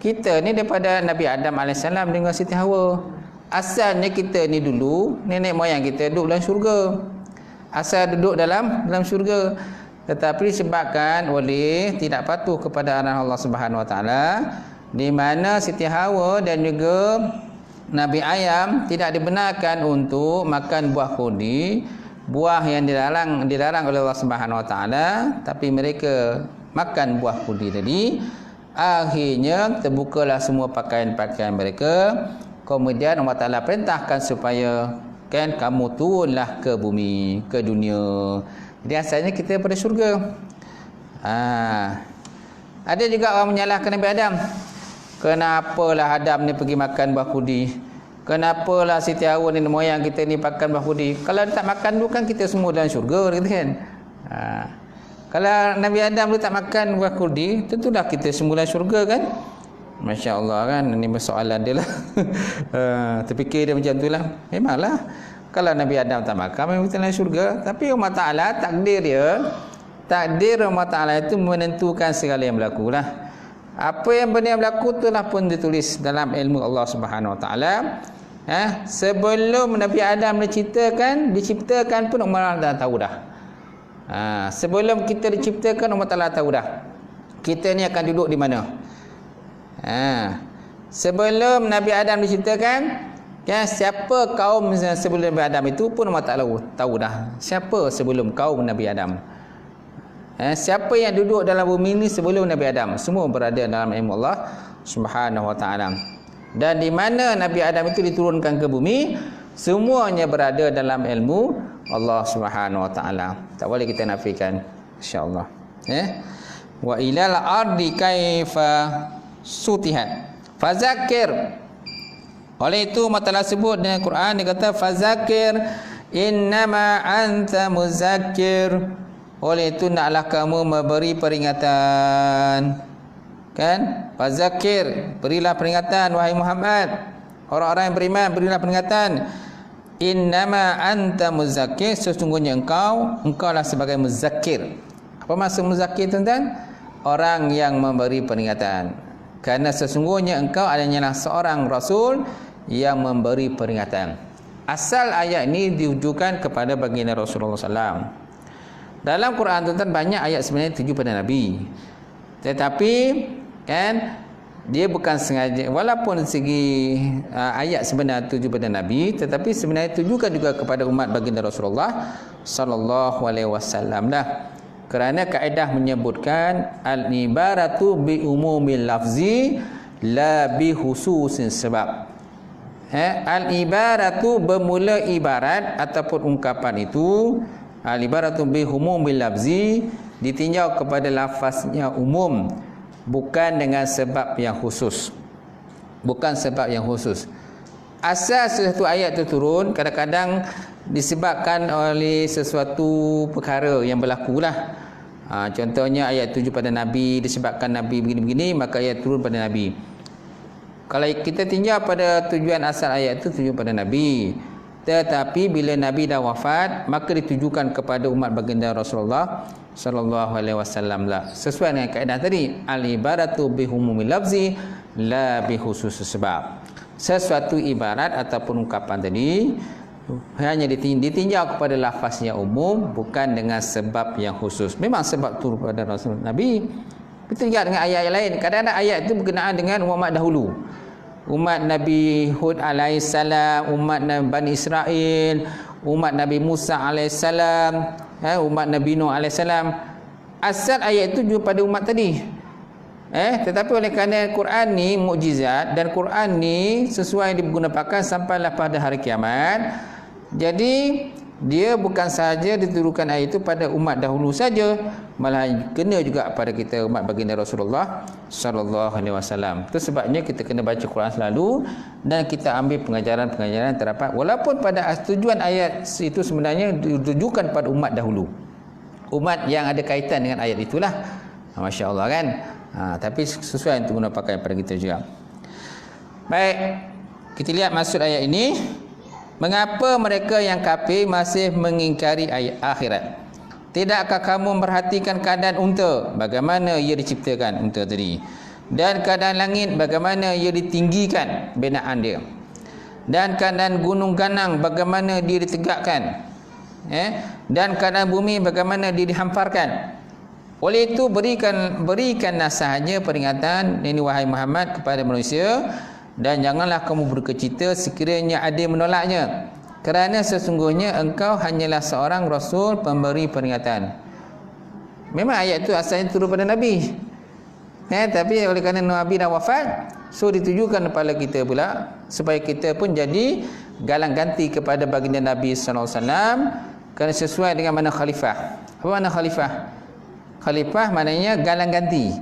Kita ni daripada Nabi Adam AS dengan Siti Hawa. Asalnya kita ni dulu nenek moyang kita duduk dalam syurga. Asal duduk dalam syurga. Tetapi disebabkan oleh tidak patuh kepada arahan Allah Subhanahu Wa Taala, di mana Siti Hawa dan juga Nabi Ayam tidak dibenarkan untuk makan buah khuldi, buah yang dilarang oleh Allah Subhanahu Wa Taala, tapi mereka makan buah khuldi tadi. Akhirnya terbukalah semua pakaian-pakaian mereka. Kemudian Allah Taala perintahkan supaya kamu turunlah ke bumi, ke dunia. Jadi asalnya kita daripada syurga. Ada juga orang menyalahkan Nabi Adam. Kenapalah Adam ni pergi makan buah khuldi? Kenapalah Siti Hawa ni moyang kita ni makan buah khuldi? Kalau dia tak makan dulu kan kita semua dalam syurga, gitu kan? Kalau Nabi Adam dulu tak makan buah khuldi, tentulah kita semua dalam syurga kan? Masya Allah kan, ini persoalan dia lah. Terfikir dia macam tu lah. Memanglah, kalau Nabi Adam tak makan, memang kita dalam syurga. Tapi Allah Ta'ala, takdir Allah Ta'ala itu menentukan segala yang berlaku lah. Apa yang benar berlaku itulah pun ditulis dalam ilmu Allah Subhanahu Wa Ta'ala. Sebelum Nabi Adam diciptakan pun Allah dah tahu dah. Sebelum kita diciptakan, Allah Ta'ala tahu dah kita ni akan duduk di mana. Sebelum Nabi Adam diciptakan, siapa kaum sebelum Nabi Adam itu pun Allah Ta'ala tahu dah. Siapa sebelum kaum Nabi Adam, siapa yang duduk dalam bumi ini sebelum Nabi Adam, semua berada dalam ilmu Allah Subhanahu Wa Ta'ala. Dan di mana Nabi Adam itu diturunkan ke bumi, semuanya berada dalam ilmu Allah Subhanahu Wa Ta'ala. Tak boleh kita nafikan, insya-Allah. Wa ilal ardi kaifa sutihat fazakir. Oleh itu Allah Ta'ala sebut dengan Quran, dia kata fazakir innama anta muzakkir. Oleh itu naklah kamu memberi peringatan, kan? Fazakir, berilah peringatan wahai Muhammad. Orang-orang yang beriman, berilah peringatan. Innama anta muzakkir, sesungguhnya engkaulah sebagai muzakkir. Apa maksud muzakkir, tuan-tuan? Orang yang memberi peringatan. Kerana sesungguhnya engkau adalah seorang rasul yang memberi peringatan. Asal ayat ini ditujukan kepada baginda Rasulullah SAW. Dalam Quran, tuan-tuan, banyak ayat sebenarnya tuju pada Nabi. Tetapi kan, dia bukan sengaja, walaupun segi ayat sebenarnya tuju pada Nabi, tetapi sebenarnya tujukan juga kepada umat baginda Rasulullah sallallahu alaihi wasallam dah. Kerana kaedah menyebutkan al-ibaratu bi umumil lafzi la bi khususin sebab. Al-ibaratu bermula ibarat ataupun ungkapan itu, al-ibaratu bi umumil lafzi ditinjau kepada lafaznya umum, bukan dengan sebab yang khusus. Bukan sebab yang khusus. Asal sesuatu ayat itu turun kadang-kadang disebabkan oleh sesuatu perkara yang berlaku lah. Contohnya ayat 7 pada Nabi, disebabkan Nabi begini-begini, maka ayat turun pada Nabi. Kalau kita tinjau pada tujuan asal ayat itu tuju pada Nabi. Tetapi bila Nabi dah wafat, maka ditujukan kepada umat baginda Rasulullah sallallahu alaihi wasallam lah. Sesuai dengan kaedah tadi, al-ibaratu bi humumil lafzi la bi khusus sebab. Sesuatu ibarat ataupun ungkapan tadi hanya ditinjau kepada lafaznya umum, bukan dengan sebab yang khusus. Memang sebab turun pada Rasul Nabi. Kita lihat dengan ayat yang lain. Kadang-kadang ayat itu berkenaan dengan umat dahulu. Umat Nabi Hud alaihissalam, umat Bani Israel, umat Nabi Musa alaihissalam, umat Nabi Nuh alaihissalam. Asal ayat itu juga pada umat tadi. Tetapi oleh kerana Quran ni mukjizat dan Quran ni sesuai digunakan sampailah pada hari kiamat. Jadi dia bukan sahaja diturunkan ayat itu pada umat dahulu saja, malah kena juga pada kita umat baginda Rasulullah sallallahu alaihi wasallam. Itu sebabnya kita kena baca Quran selalu dan kita ambil pengajaran-pengajaran terdapat, walaupun pada tujuan ayat itu sebenarnya ditujukan pada umat dahulu, umat yang ada kaitan dengan ayat itulah. Masya Allah kan. Tapi sesuai untuk guna pakai pada kita juga. Baik, kita lihat maksud ayat ini. Mengapa mereka yang kafir masih mengingkari akhirat? Tidakkah kamu memperhatikan keadaan unta, bagaimana ia diciptakan unta tadi, dan keadaan langit bagaimana ia ditinggikan binaan dia, dan keadaan gunung ganang bagaimana dia ditegakkan, dan keadaan bumi bagaimana dia dihamparkan. Oleh itu berikan nasihatnya peringatan ini wahai Muhammad kepada manusia, dan janganlah kamu berkecita sekiranya ada yang menolaknya, kerana sesungguhnya engkau hanyalah seorang rasul pemberi peringatan. Memang ayat itu asalnya turun pada Nabi, tapi oleh kerana Nabi dah wafat, so ditujukan kepada kita pula supaya kita pun jadi galang ganti kepada baginda Nabi sallallahu alaihi wasallam, kerana sesuai dengan makna khalifah. Apa makna khalifah? Khalifah maknanya galang ganti,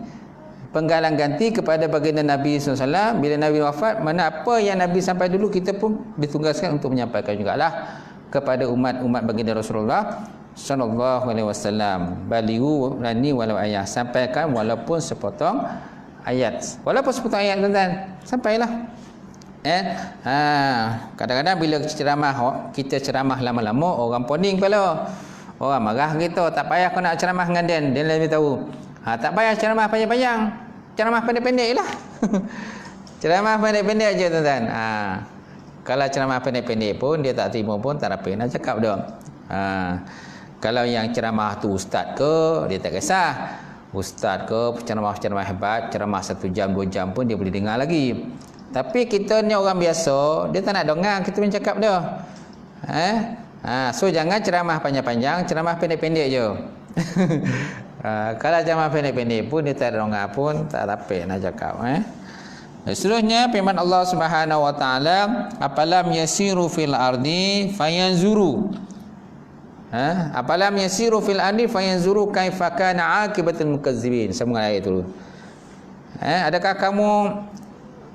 penggalang ganti kepada baginda Nabi SAW. Bila Nabi wafat, mana apa yang Nabi sampai dulu, kita pun ditugaskan untuk menyampaikan jugalah kepada umat-umat baginda Rasulullah sallallahu alaihi wasallam. Balighu lani walau ayat, sampaikan walaupun sepotong ayat. Walaupun sepotong ayat, tuan-tuan, sampailah. Kadang-kadang bila kita ceramah lama-lama, orang poning kepala, orang marah kita. Tak payah kau nak ceramah dengan dia lebih tahu. Tak payah ceramah panjang-panjang, ceramah pendek-pendek lah. Ceramah pendek-pendek je, tuan-tuan. Kalau ceramah pendek-pendek pun dia tak terima pun, tak apa nak cakap dah. Kalau yang ceramah tu ustaz ke, dia tak kisah. Ustaz ke, ceramah-ceramah hebat, ceramah 1 jam 2 jam pun dia boleh dengar lagi. Tapi kita ni orang biasa, dia tak nak dengar kita pun cakap dah. So jangan ceramah panjang-panjang, ceramah pendek-pendek je. Kalau ceramah pendek-pendek pun dia tak ada dengar pun, tak apa nak cakap. Seterusnya firman Allah Subhanahu wa taala, apalam yasiru fil ardi fayanzuru. Apalam yasiru fil ardi fayanzuru kaifa kana aqibatul mukazzibin. Sambung ayat itu. Adakah kamu,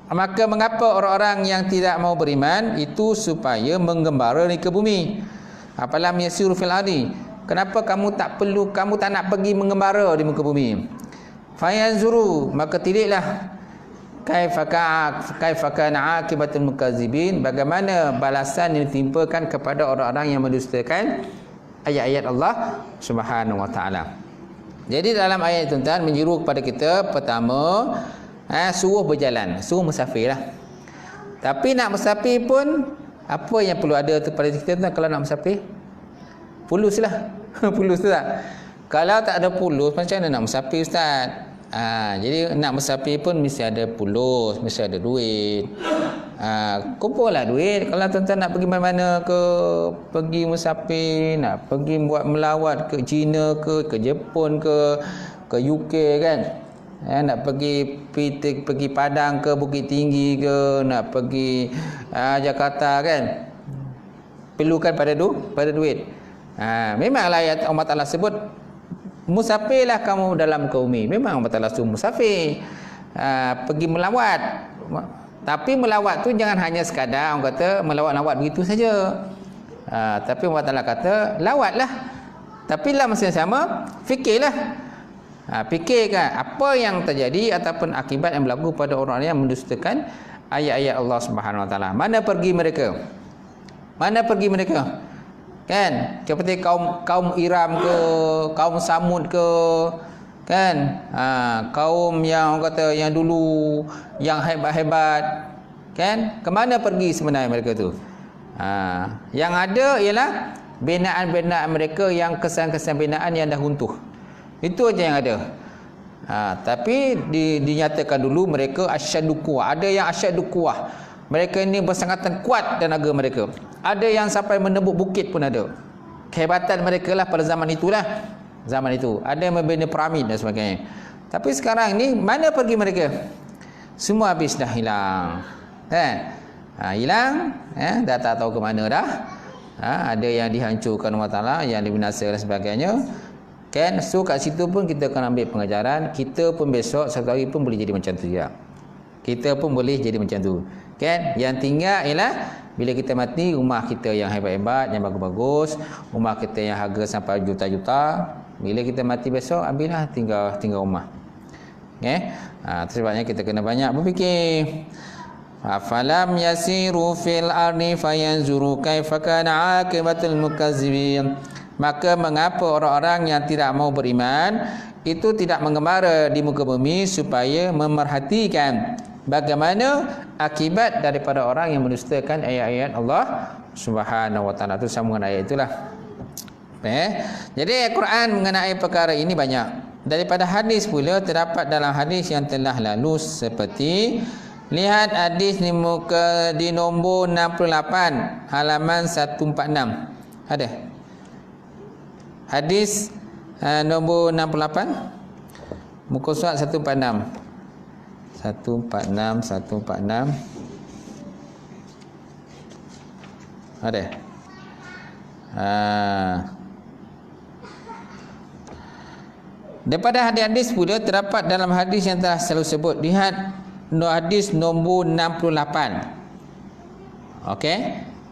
maka mengapa orang-orang yang tidak mau beriman itu supaya menggembara di bumi? Apalam yasiru fil ardi, kenapa kamu tak nak pergi menggembara di muka bumi? Fayanzuru, maka tidaklah kaifa kana aqibatul mukazzibin, bagaimana balasan yang ditimpakan kepada orang-orang yang mendustakan ayat-ayat Allah Subhanahu wa taala. Jadi dalam ayat itu, tuan, menyeru kepada kita, pertama, suruh berjalan, suruh musafir lah. Tapi nak musafir pun, apa yang perlu ada tu pada kita, tuan, kalau nak musafir? Pulus lah. Pulus tu tak? Kalau tak ada pulus, macam mana nak musafir, ustaz? Jadi nak musafir pun mesti ada pulus, mesti ada duit. Kumpul lah duit. Kalau tuan-tuan nak pergi mana-mana ke, pergi musafir, nak pergi buat melawat ke China ke Jepun ke UK kan, nak pergi Padang ke Bukit Tinggi ke, nak pergi Jakarta kan, perlukan pada duit. Memanglah ayat Allah Ta'ala sebut musafirlah kamu dalam muka bumi. Memang Allah Ta'ala suruh musafir, pergi melawat. Tapi melawat tu jangan hanya sekadar orang kata melawat-lawat begitu saja. Tapi Allah Ta'ala kata lawatlah, tapi dalam masa yang sama fikirlah. Fikirkan apa yang terjadi ataupun akibat yang berlaku pada orang yang mendustakan ayat-ayat Allah Subhanahu Wa Ta'ala. Mana pergi mereka? Kan, seperti kaum Iram ke, kaum Samud ke, kan, kaum yang orang kata yang dulu yang hebat-hebat, kan, kemana pergi sebenarnya mereka tu? Yang ada ialah binaan-binaan mereka, yang kesan-kesan binaan yang dah runtuh. Itu aja yang ada. Tapi dinyatakan dulu mereka asyaddu quwwah. Ada yang asyaddu quwwah, mereka ini bersangatan kuat tenaga mereka. Ada yang sampai menembus bukit pun ada. Kehebatan mereka lah pada zaman itulah. Zaman itu ada yang membina piramid dan sebagainya. Tapi sekarang ni mana pergi mereka? Semua habis dah, hilang. Hilang, dah tak tahu ke mana dah. Ada yang dihancurkan Allah Ta'ala, yang dibinasakan dan sebagainya. Kan, so kat situ pun kita akan ambil pengajaran. Kita pun besok satu hari pun boleh jadi macam tu juga. Kita pun boleh jadi macam tu. Kan, yang tinggal ialah bila kita mati, rumah kita yang hebat-hebat, yang bagus-bagus, rumah kita yang harga sampai juta-juta, bila kita mati besok, ambillah tinggal rumah. Sebabnya kita kena banyak berfikir. Afalam yasiru fil ardi fayanzuru kaifa kana aqibatul mukazzibin. Maka mengapa orang-orang yang tidak mau beriman itu tidak mengembara di muka bumi supaya memerhatikan bagaimana akibat daripada orang yang mendustakan ayat-ayat Allah Subhanahu wa taala. Itu sambungan ayat itulah. Jadi Al-Quran mengenai perkara ini banyak. Daripada hadis pula terdapat dalam hadis yang telah lalu seperti, lihat hadis di muka di nombor 68 halaman 146. Ada hadis nombor 68 muka surat 146 ada. Daripada hadis-hadis pula terdapat dalam hadis yang telah selalu sebut. Lihat hadis nombor 68. Okey,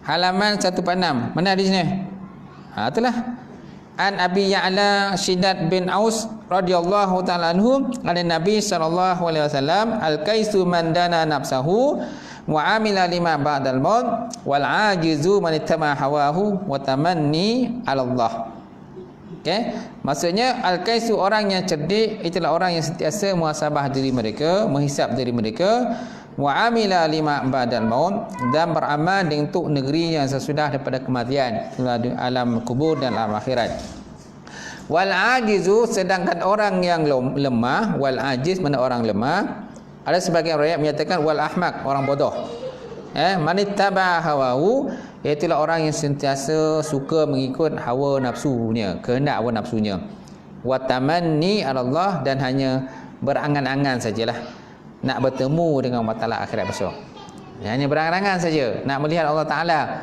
halaman 146. Mana hadisnya? Itulah. An Abi Ya'la Shiddad bin Aus radhiyallahu taala anhu, an Nabi sallallahu alaihi wasallam, al-kaisu man dana nafsahu wa amila lima ba'dal maut wal ajizu man ittama hawahu wa tamanni 'ala Allah. Okey, maksudnya al-kaisu orang yang cerdik itulah orang yang sentiasa muhasabah diri mereka, menghisap diri mereka, wa amila lima ba'dal maut, dan beramal untuk negeri yang sesudah daripada kematian, alam kubur dan alam akhirat. Wal ajizu, sedangkan orang yang lemah, wal ajiz mana orang lemah, ada sebagian riwayat menyatakan wal ahmak, orang bodoh. Manittaba hawahu, iaitulah orang yang sentiasa suka mengikut hawa nafsunya, kehendak hawa nafsunya. Wa tamanni 'ala Allah, dan hanya berangan-angan sajalah nak bertemu dengan Allah Ta'ala akhirat besok. Hanya berangan-angan saja nak melihat Allah Ta'ala,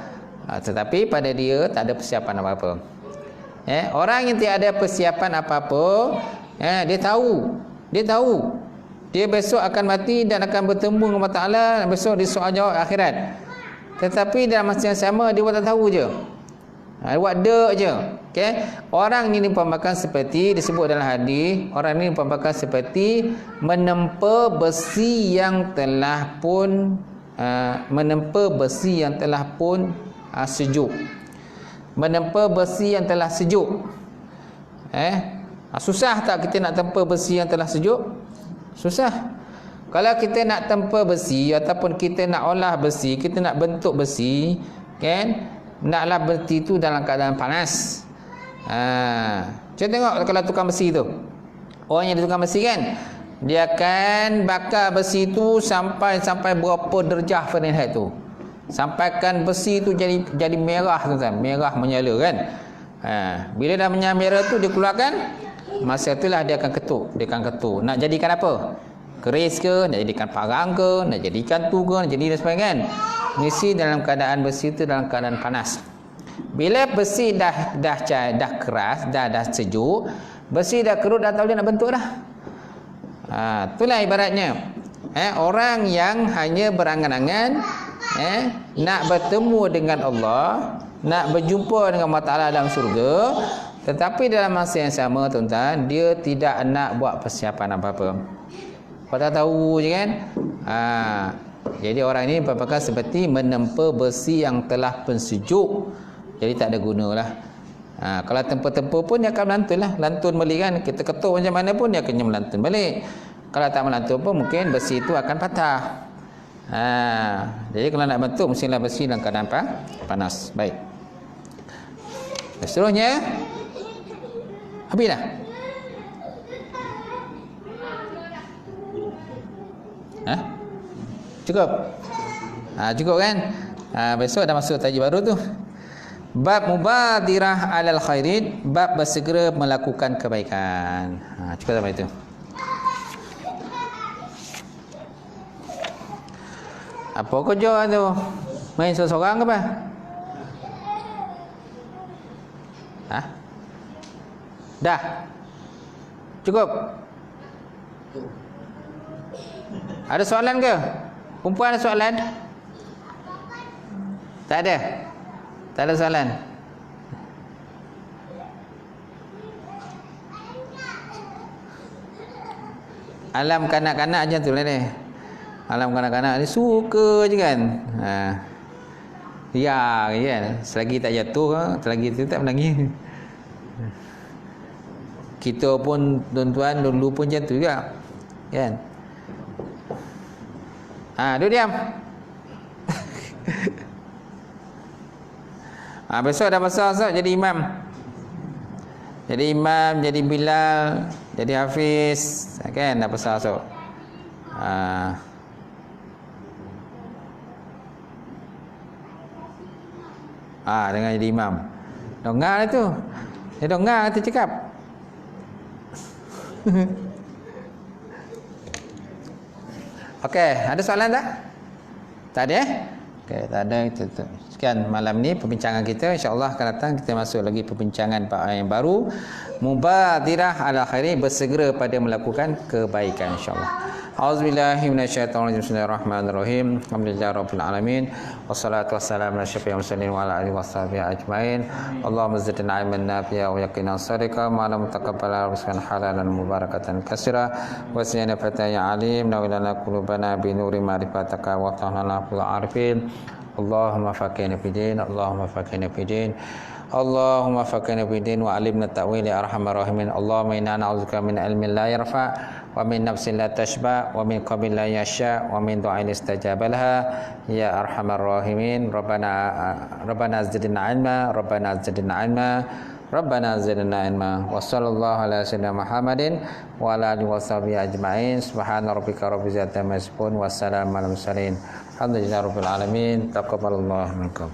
tetapi pada dia tak ada persiapan apa-apa. Orang yang tidak ada persiapan apa-apa, dia tahu dia besok akan mati dan akan bertemu dengan Allah Ta'ala besok di soal jawab akhirat. Tetapi dalam masa yang sama dia buat tak tahu je, buat dek je. Okay? Orang ni diumpamakan seperti disebut dalam hadis, orang ni diumpamakan seperti menempa besi yang telah pun sejuk. Menempa besi yang telah sejuk. Susah tak kita nak tempa besi yang telah sejuk? Susah. Kalau kita nak tempa besi ataupun kita nak olah besi, kita nak bentuk besi, kan? Naklah besi tu dalam keadaan panas. Cuba tengok kalau tukang besi tu, orang yang tukang besi kan, dia akan bakar besi tu sampai berapa darjah Fahrenheit tu, sampaikan besi tu jadi merah tuan-tuan, merah menyala kan. Bila dah merah tu dia keluarkan, masa itulah dia akan ketuk. Nak jadikan apa? Keris ke, nak jadikan parang ke, nak jadikan tu ke, nak jadi dan sebagainya kan. Mesti dalam keadaan besi itu dalam keadaan panas. Bila besi dah keras, dah sejuk, besi dah kerut, dah tak boleh nak bentuk dah. Itulah ibaratnya. Orang yang hanya berangan-angan nak bertemu dengan Allah, nak berjumpa dengan Allah Ta'ala dalam syurga, tetapi dalam masa yang sama tuan-tuan, dia tidak nak buat persiapan apa-apa. Kau tak tahu je kan. Jadi orang ini apakah seperti menempa besi yang telah pensejuk, jadi tak ada gunalah. Kalau tempa-tempa pun dia akan melantun lah, lantun balik kan. Kita ketuk macam mana pun dia akan melantun balik. Kalau tak melantun pun mungkin besi itu akan patah. Jadi kalau nak bentuk mestilah besi dalam keadaan panas. Baik. Seterusnya, habis dah. Cukup? Cukup kan? Besok dah masuk tajuk baru tu. Bab mubadirah alal khairin, bab bersegera melakukan kebaikan. Cukup sampai itu. Apa kerja tu? Main seorang ke apa? Dah? Cukup? Ada soalan ke? Perempuan ada soalan? Tak ada? Tak ada soalan? Alam kanak-kanak je tu lah ni. Alam kanak-kanak ni suka je kan. Ya kan. Selagi tak jatuh, selagi tu tak menangis. Kita pun tuan-tuan dulu pun macam tu juga. Kan? Duduk diam. Besok dah besar jadi imam. Jadi imam, jadi Bilal, jadi Hafiz, kan dah besar so. Dengan jadi imam. Dengar tu. Dia dengar tu cakap. Okey, ada soalan tak? Tak ada Okey, tak ada. Sekian malam ni perbincangan kita. InsyaAllah akan datang kita masuk lagi perbincangan yang baru. Mubadirah ala khairi, bersegera pada melakukan kebaikan insyaAllah. A'udzubillahi minasyaitonirrajim. Bismillahirrahmanirrahim. Alhamdulillahi rabbil alamin. Wassalatu wassalamu ala asyrafil mursalin wa ala alihi washabihi ajmain. Allahumma zidna ilman nafi'a wa yaqinan sadiqa ma lam taqabbala rizqan halalan mubarakatan katsira wa zidna fataya alim nawilana qulubana bi nuri ma'rifataka wa tahlana fil arifin. Allahumma faqihna fid din, Allahumma faqihna fid din. Allahumma faqihna fid din wa alimna ta'wil ya arhamar rahimin. Allahumma inna na'udzubika min ilmin la yarfa' wa min nafsin la tashba wa min qabrin la yasha wa min du'ain istajaba laha ya arhamar rahimin. Rabbana zidna ilma, Rabbana zidna ilma, Rabbana zidna ilma. Wa sallallahu ala sayyidina Muhammadin wa ala alihi washabihi ajmain. Subhana rabbika rabbil izzati amma yasifun wa salamun alal mursalin. Alhamdulillahi rabbil alamin. Taqabbalallahu minkum.